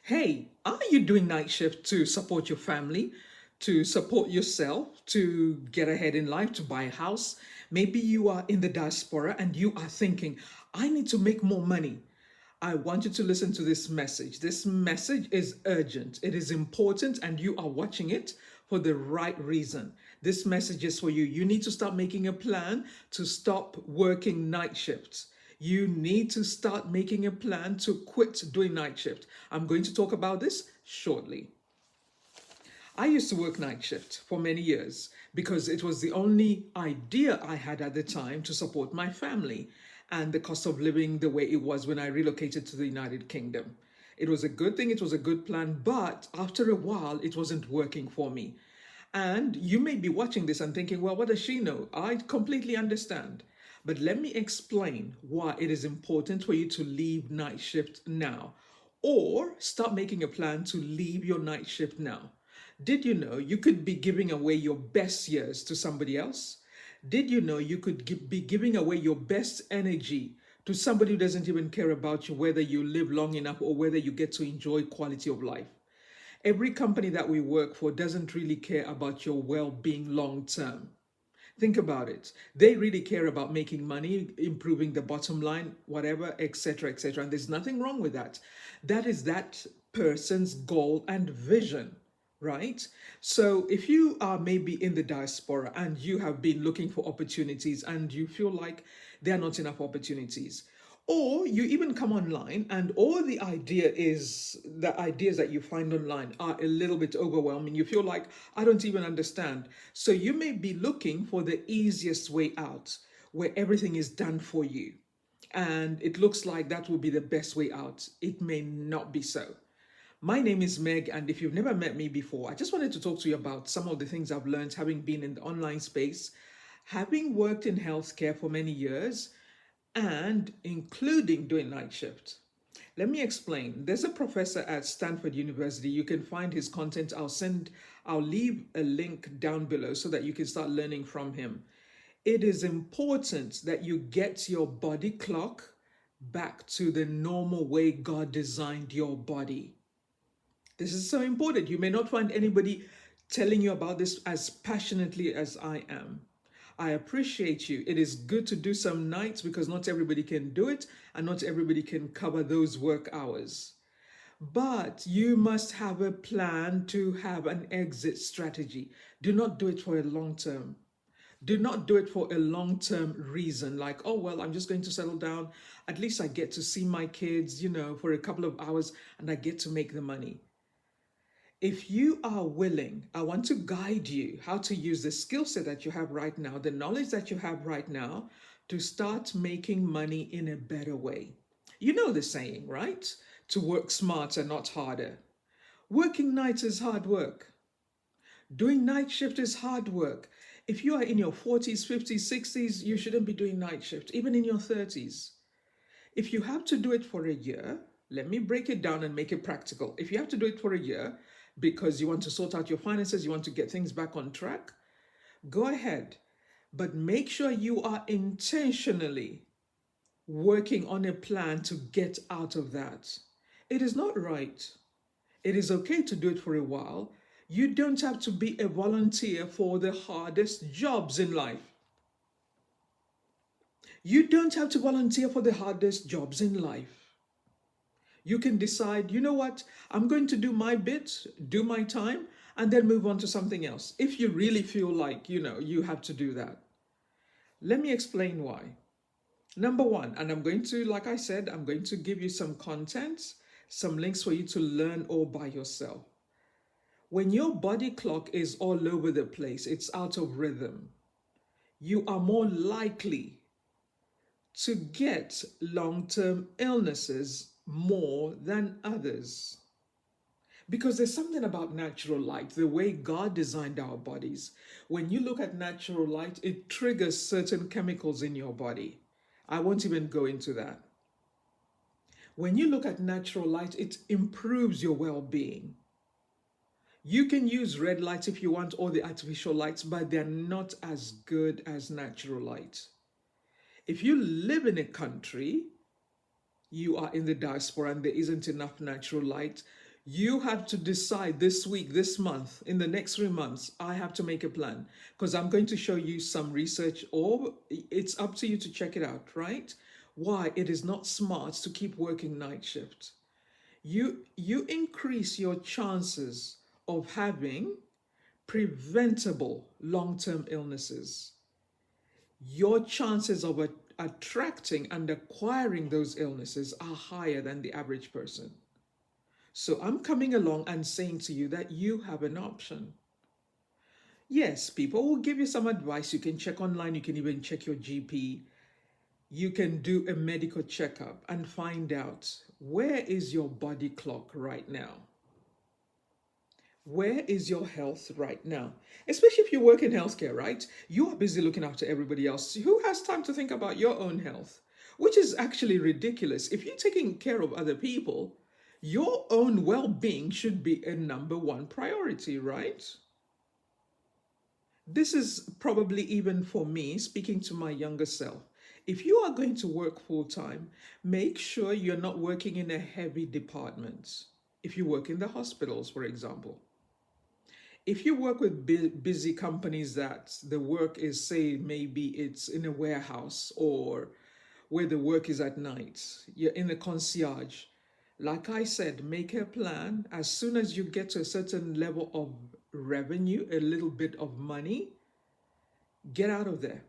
Hey, are you doing night shift to support your family, to support yourself, to get ahead in life, to buy a house? Maybe you are in the diaspora and you are thinking, I need to make more money. I want you to listen to this message. This message is urgent, it is important, and you are watching it for the right reason. This message is for you. You need to start making a plan to stop working night shifts. You need to start making a plan to quit doing night shift. I'm going to talk about this shortly. I used to work night shift for many years because it was the only idea I had at the time to support my family and the cost of living the way it was when I relocated to the United Kingdom. It was a good thing, it was a good plan, but after a while, it wasn't working for me. And you may be watching this and thinking, well, what does she know? I completely understand. But let me explain why it is important for you to leave night shift now or start making a plan to leave your night shift now. Did you know you could be giving away your best years to somebody else? Did you know you could be giving away your best energy to somebody who doesn't even care about you, whether you live long enough or whether you get to enjoy quality of life? Every company that we work for doesn't really care about your well being long term. Think about it. They really care about making money, improving the bottom line, whatever, etc., etc. And there's nothing wrong with that. That is that person's goal and vision, right? So if you are maybe in the diaspora and you have been looking for opportunities and you feel like there are not enough opportunities, or you even come online and all the ideas that you find online are a little bit overwhelming. You feel like, I don't even understand. So you may be looking for the easiest way out where everything is done for you. And it looks like that will be the best way out. It may not be so. My name is Meg, and if you've never met me before, I just wanted to talk to you about some of the things I've learned having been in the online space, having worked in healthcare for many years, and including doing night shift. Let me explain. There's a professor at Stanford University. You can find his content. I'll leave a link down below so that you can start learning from him. It is important that you get your body clock back to the normal way God designed your body. This is so important. You may not find anybody telling you about this as passionately as I am. I appreciate you. It is good to do some nights because not everybody can do it and not everybody can cover those work hours. But you must have a plan to have an exit strategy. Do not do it for a long term. Do not do it for a long term reason, like, oh, well, I'm just going to settle down. At least I get to see my kids, for a couple of hours and I get to make the money. If you are willing, I want to guide you how to use the skill set that you have right now, the knowledge that you have right now, to start making money in a better way. You know the saying, right? To work smarter, not harder. Working nights is hard work. Doing night shift is hard work. If you are in your 40s, 50s, 60s, you shouldn't be doing night shift, even in your 30s. If you have to do it for a year, let me break it down and make it practical. If you have to do it for a year because you want to sort out your finances, you want to get things back on track, go ahead. But make sure you are intentionally working on a plan to get out of that. It is not right. It is okay to do it for a while. You don't have to be a volunteer for the hardest jobs in life. You don't have to volunteer for the hardest jobs in life. You can decide, you know what, I'm going to do my bit, do my time, and then move on to something else. If you really feel like, you have to do that. Let me explain why. Number one, and I'm going to, like I said, I'm going to give you some content, some links for you to learn all by yourself. When your body clock is all over the place, it's out of rhythm, you are more likely to get long term illnesses more than others. Because there's something about natural light, the way God designed our bodies. When you look at natural light, it triggers certain chemicals in your body. I won't even go into that. When you look at natural light, it improves your well being. You can use red lights if you want, or the artificial lights, but they're not as good as natural light. If you live in a country, you are in the diaspora and there isn't enough natural light, You have to decide this week, this month, in the next 3 months, I have to make a plan because I'm going to show you some research, or it's up to you to check it out, right? Why it is not smart to keep working night shift. You increase your chances of having preventable long-term illnesses. Your chances of attracting and acquiring those illnesses are higher than the average person. So I'm coming along and saying to you that you have an option. Yes, people will give you some advice. You can check online, you can even check your GP. You can do a medical checkup and find out where is your body clock right now? Where is your health right now? Especially if you work in healthcare, right? You are busy looking after everybody else. Who has time to think about your own health? Which is actually ridiculous. If you're taking care of other people, your own well being should be a number one priority, right? This is probably even for me, speaking to my younger self. If you are going to work full time, make sure you're not working in a heavy department. If you work in the hospitals, for example, if you work with busy companies that the work is, say, maybe it's in a warehouse or where the work is at night, you're in a concierge. Like I said, make a plan. As soon as you get to a certain level of revenue, a little bit of money, get out of there.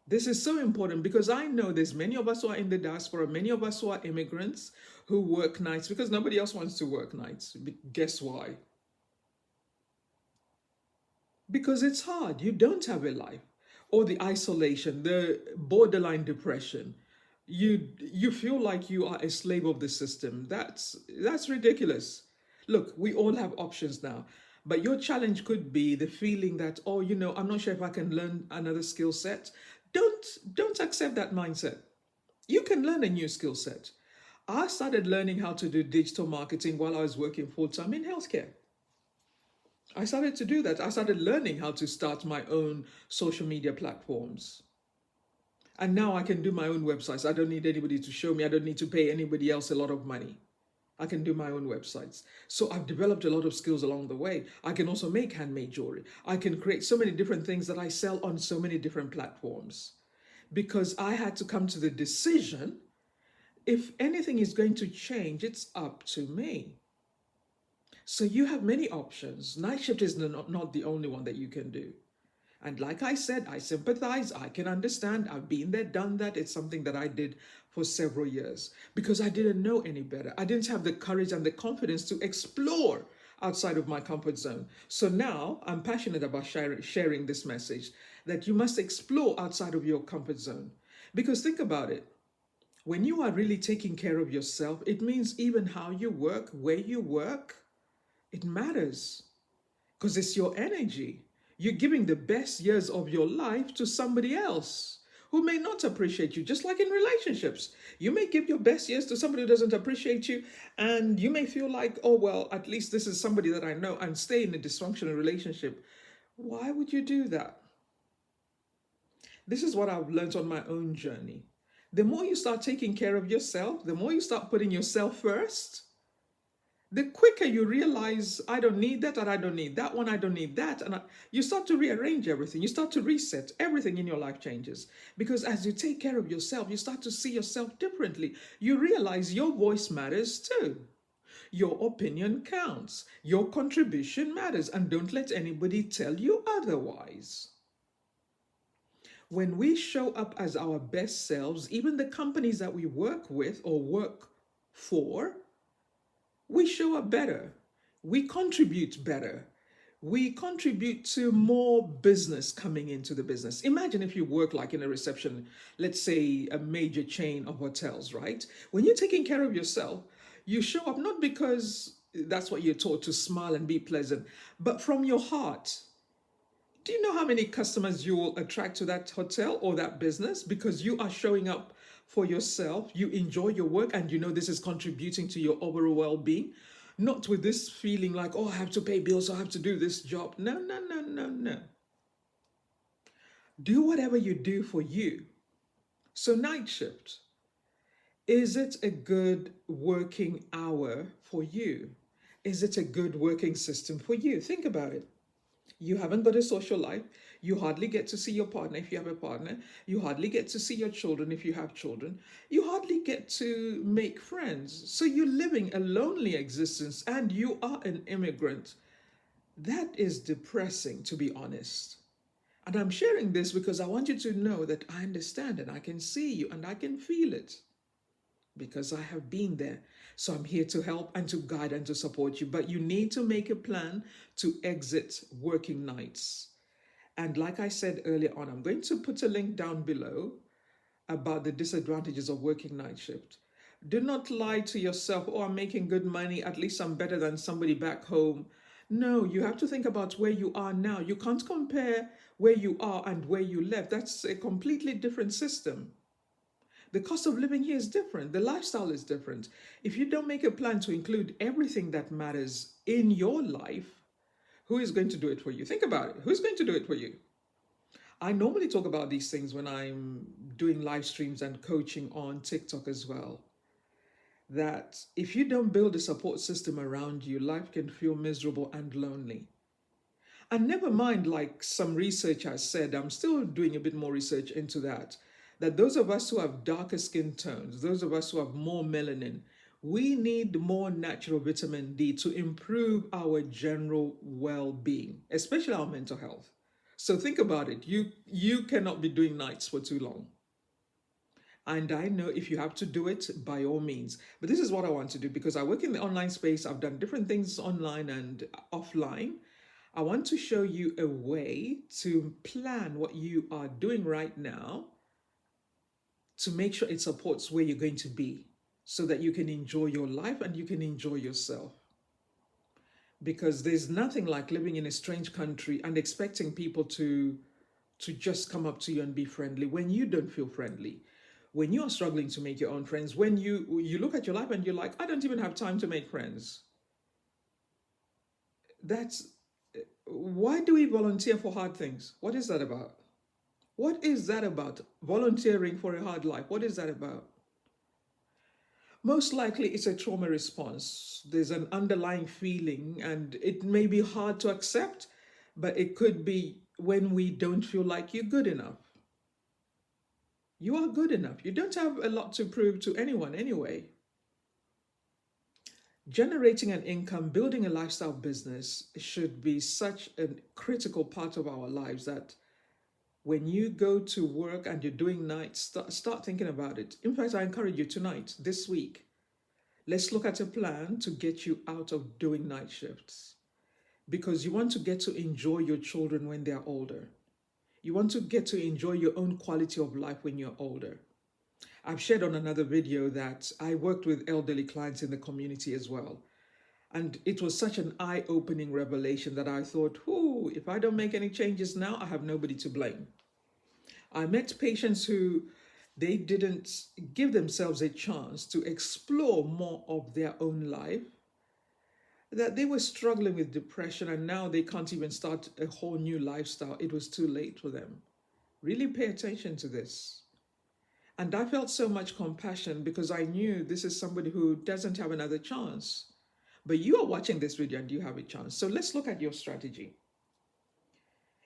This is so important because I know there's many of us who are in the diaspora, many of us who are immigrants who work nights because nobody else wants to work nights. Guess why? Because it's hard. You don't have a life. Or the isolation, the borderline depression. You feel like you are a slave of the system. That's ridiculous. Look, we all have options now. But your challenge could be the feeling that, oh, I'm not sure if I can learn another skill set. Don't accept that mindset. You can learn a new skill set. I started learning how to do digital marketing while I was working full time in healthcare. I started to do that. I started learning how to start my own social media platforms. And now I can do my own websites. I don't need anybody to show me. I don't need to pay anybody else a lot of money. I can do my own websites. So I've developed a lot of skills along the way. I can also make handmade jewelry. I can create so many different things that I sell on so many different platforms because I had to come to the decision if anything is going to change, it's up to me. So you have many options. Night shift is not the only one that you can do. And like I said, I sympathize, I can understand. I've been there, done that. It's something that I did for several years because I didn't know any better. I didn't have the courage and the confidence to explore outside of my comfort zone. So now I'm passionate about sharing this message that you must explore outside of your comfort zone. Because think about it. When you are really taking care of yourself, it means even how you work, where you work, it matters because it's your energy. You're giving the best years of your life to somebody else who may not appreciate you, just like in relationships. You may give your best years to somebody who doesn't appreciate you, and you may feel like, oh, well, at least this is somebody that I know, and stay in a dysfunctional relationship. Why would you do that? This is what I've learned on my own journey. The more you start taking care of yourself, the more you start putting yourself first, the quicker you realize I don't need that, and I don't need that one, I don't need that, and you start to rearrange everything. You start to reset everything in your life changes because as you take care of yourself, you start to see yourself differently. You realize your voice matters too. Your opinion counts. Your contribution matters, and don't let anybody tell you otherwise. When we show up as our best selves, even the companies that we work with or work for, we show up better. We contribute better. We contribute to more business coming into the business. Imagine if you work like in a reception, let's say a major chain of hotels, right? When you're taking care of yourself, you show up not because that's what you're taught to smile and be pleasant, but from your heart. Do you know how many customers you will attract to that hotel or that business because you are showing up for yourself, you enjoy your work, and you know this is contributing to your overall well-being? Not with this feeling like, oh, I have to pay bills, I have to do this job. No, no, no, no, no. Do whatever you do for you. So night shift, is it a good working hour for you? Is it a good working system for you? Think about it. You haven't got a social life. You hardly get to see your partner if you have a partner. You hardly get to see your children if you have children. You hardly get to make friends. So you're living a lonely existence and you are an immigrant. That is depressing, to be honest. And I'm sharing this because I want you to know that I understand and I can see you and I can feel it because I have been there. So I'm here to help and to guide and to support you. But you need to make a plan to exit working nights. And like I said earlier on, I'm going to put a link down below about the disadvantages of working night shift. Do not lie to yourself, oh, I'm making good money, at least I'm better than somebody back home. No, you have to think about where you are now. You can't compare where you are and where you left. That's a completely different system. The cost of living here is different. The lifestyle is different. If you don't make a plan to include everything that matters in your life, who is going to do it for you? Think about it. Who's going to do it for you? I normally talk about these things when I'm doing live streams and coaching on TikTok as well. That if you don't build a support system around you, life can feel miserable and lonely. And never mind, like some research has said, I'm still doing a bit more research into that. That those of us who have darker skin tones, those of us who have more melanin, we need more natural vitamin D to improve our general well being, especially our mental health. So think about it. You cannot be doing nights for too long. And I know if you have to do it, by all means. But this is what I want to do because I work in the online space. I've done different things online and offline. I want to show you a way to plan what you are doing right now to make sure it supports where you're going to be so that you can enjoy your life and you can enjoy yourself. Because there's nothing like living in a strange country and expecting people to just come up to you and be friendly when you don't feel friendly, when you are struggling to make your own friends, when you look at your life and you're like, I don't even have time to make friends. That's why do we volunteer for hard things? What is that about? What is that about? Volunteering for a hard life. What is that about? Most likely it's a trauma response. There's an underlying feeling, and it may be hard to accept, but it could be when we don't feel like you're good enough. You are good enough. You don't have a lot to prove to anyone anyway. Generating an income, building a lifestyle business should be such a critical part of our lives that when you go to work and you're doing nights, start thinking about it. In fact, I encourage you tonight, this week, let's look at a plan to get you out of doing night shifts because you want to get to enjoy your children when they're older. You want to get to enjoy your own quality of life when you're older. I've shared on another video that I worked with elderly clients in the community as well. And it was such an eye-opening revelation that I thought, if I don't make any changes now, I have nobody to blame. I met patients who they didn't give themselves a chance to explore more of their own life, that they were struggling with depression and now they can't even start a whole new lifestyle. It was too late for them. Really pay attention to this. And I felt so much compassion because I knew this is somebody who doesn't have another chance. But you are watching this video and you have a chance. So let's look at your strategy.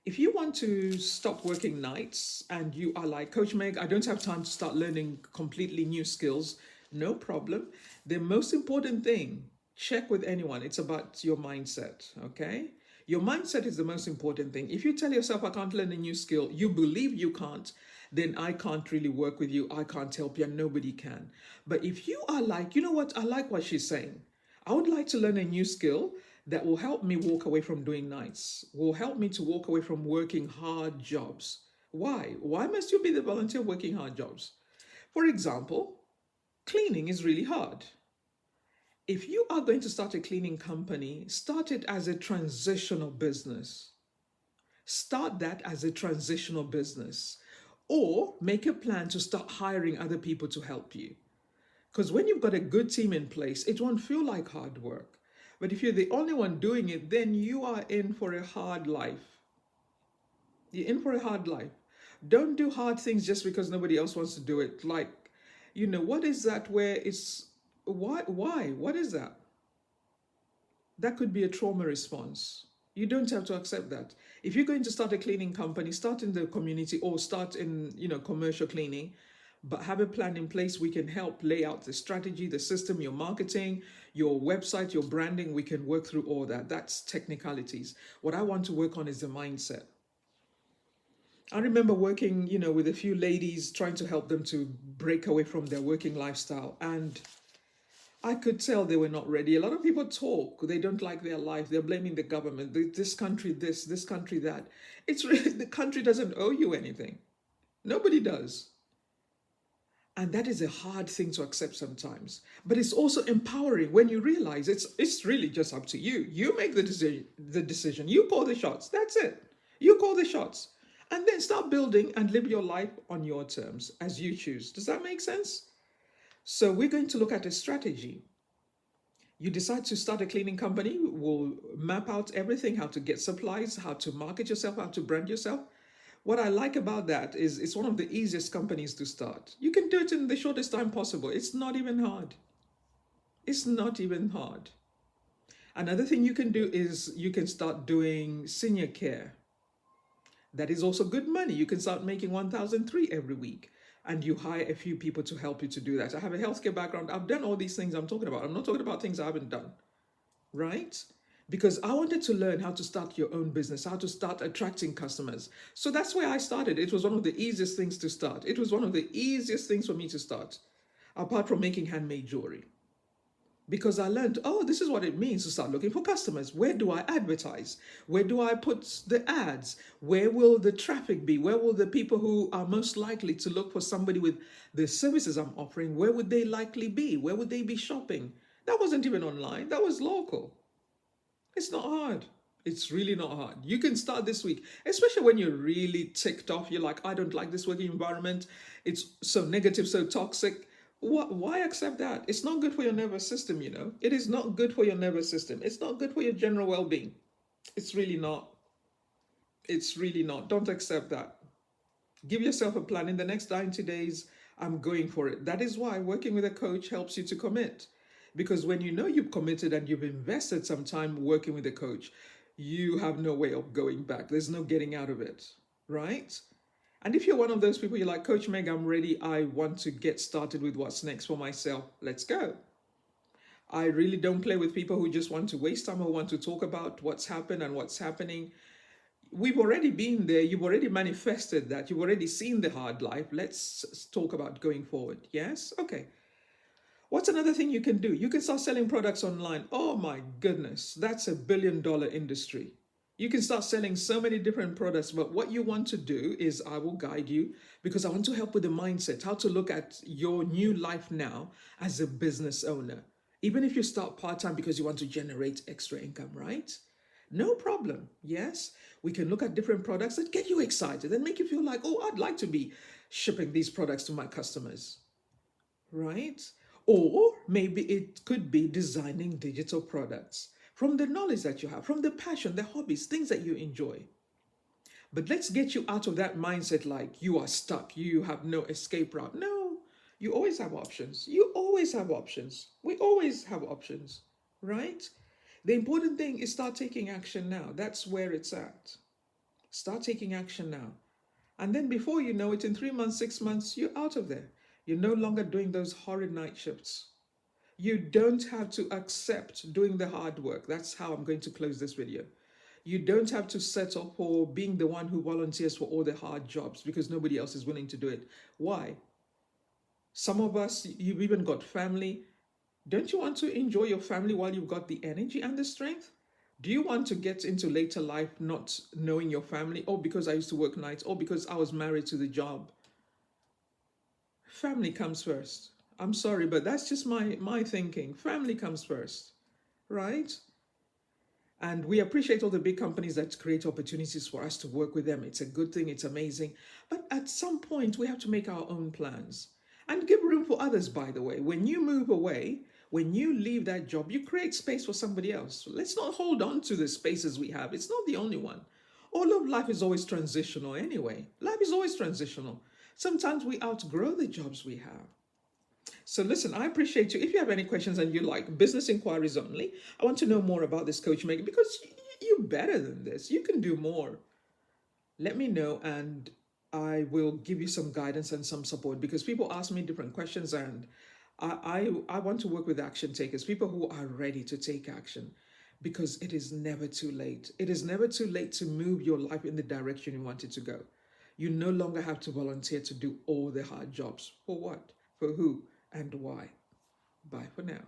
If you want to stop working nights and you are like, Coach Meg, I don't have time to start learning completely new skills, no problem. The most important thing, check with anyone, it's about your mindset, okay? Your mindset is the most important thing. If you tell yourself, I can't learn a new skill, you believe you can't, then I can't really work with you, I can't help you, and nobody can. But if you are like, you know what, I like what she's saying. I would like to learn a new skill that will help me walk away from doing nights, will help me to walk away from working hard jobs. Why? Why must you be the volunteer working hard jobs? For example, cleaning is really hard. If you are going to start a cleaning company, start it as a transitional business. Start that as a transitional business. Or make a plan to start hiring other people to help you. Because when you've got a good team in place, it won't feel like hard work. But if you're the only one doing it, then you are in for a hard life. You're in for a hard life. Don't do hard things just because nobody else wants to do it. Like, what is that where it's, why? What is that? That could be a trauma response. You don't have to accept that. If you're going to start a cleaning company, start in the community or start in, commercial cleaning, but have a plan in place. We can help lay out the strategy, the system, your marketing, your website, your branding. We can work through all that. That's technicalities. What I want to work on is the mindset. I remember working, with a few ladies trying to help them to break away from their working lifestyle. And I could tell they were not ready. A lot of people talk, they don't like their life. They're blaming the government, this country, this country, that. It's really, the country doesn't owe you anything. Nobody does. And that is a hard thing to accept sometimes. But it's also empowering when you realize it's really just up to you. You make the decision. You call the shots. That's it. You call the shots. And then start building and live your life on your terms as you choose. Does that make sense? So we're going to look at a strategy. You decide to start a cleaning company, we'll map out everything, how to get supplies, how to market yourself, how to brand yourself. What I like about that is it's one of the easiest companies to start. You can do it in the shortest time possible. It's not even hard. It's not even hard. Another thing you can do is you can start doing senior care. That is also good money. You can start making 1,003 every week and you hire a few people to help you to do that. I have a healthcare background. I've done all these things I'm talking about. I'm not talking about things I haven't done, right? Because I wanted to learn how to start your own business, how to start attracting customers. So that's where I started. It was one of the easiest things to start. It was one of the easiest things for me to start, apart from making handmade jewelry. Because I learned, oh, this is what it means to start looking for customers. Where do I advertise? Where do I put the ads? Where will the traffic be? Where will the people who are most likely to look for somebody with the services I'm offering, where would they likely be? Where would they be shopping? That wasn't even online, that was local. It's not hard. It's really not hard. You can start this week, especially when you're really ticked off. You're like, I don't like this working environment. It's so negative, so toxic. Why accept that? It's not good for your nervous system, It is not good for your nervous system. It's not good for your general well being. It's really not. It's really not. Don't accept that. Give yourself a plan. In the next 90 days, I'm going for it. That is why working with a coach helps you to commit. Because when you know you've committed and you've invested some time working with a coach, you have no way of going back. There's no getting out of it, right? And if you're one of those people, you're like, Coach Meg, I'm ready. I want to get started with what's next for myself. Let's go. I really don't play with people who just want to waste time or want to talk about what's happened and what's happening. We've already been there. You've already manifested that. You've already seen the hard life. Let's talk about going forward. Yes? Okay. What's another thing you can do? You can start selling products online. Oh my goodness, that's a $1 billion industry. You can start selling so many different products, but what you want to do is I will guide you because I want to help with the mindset, how to look at your new life now as a business owner. Even if you start part-time because you want to generate extra income, right? No problem. Yes, we can look at different products that get you excited and make you feel like, oh, I'd like to be shipping these products to my customers, right? Or maybe it could be designing digital products from the knowledge that you have, from the passion, the hobbies, things that you enjoy. But let's get you out of that mindset like you are stuck, you have no escape route. No, you always have options. You always have options. We always have options, right? The important thing is start taking action now. That's where it's at. Start taking action now. And then before you know it, in 3 months, 6 months, you're out of there. You're no longer doing those horrid night shifts. You don't have to accept doing the hard work. That's how I'm going to close this video. You don't have to settle for being the one who volunteers for all the hard jobs because nobody else is willing to do it. Why? Some of us, you've even got family. Don't you want to enjoy your family while you've got the energy and the strength? Do you want to get into later life not knowing your family? Oh, because I used to work nights. Oh, because I was married to the job. Family comes first. I'm sorry, but that's just my thinking. Family comes first, right? And we appreciate all the big companies that create opportunities for us to work with them. It's a good thing, it's amazing. But at some point, we have to make our own plans and give room for others, by the way. When you move away, when you leave that job, you create space for somebody else. Let's not hold on to the spaces we have. It's not the only one. All of life is always transitional anyway. Life is always transitional. Sometimes we outgrow the jobs we have. So listen, I appreciate you. If you have any questions and you like business inquiries only, I want to know more about this coach making because you're better than this. You can do more. Let me know and I will give you some guidance and some support because people ask me different questions and I want to work with action takers, people who are ready to take action because it is never too late. It is never too late to move your life in the direction you want it to go. You no longer have to volunteer to do all the hard jobs. For what? For who? And why? Bye for now.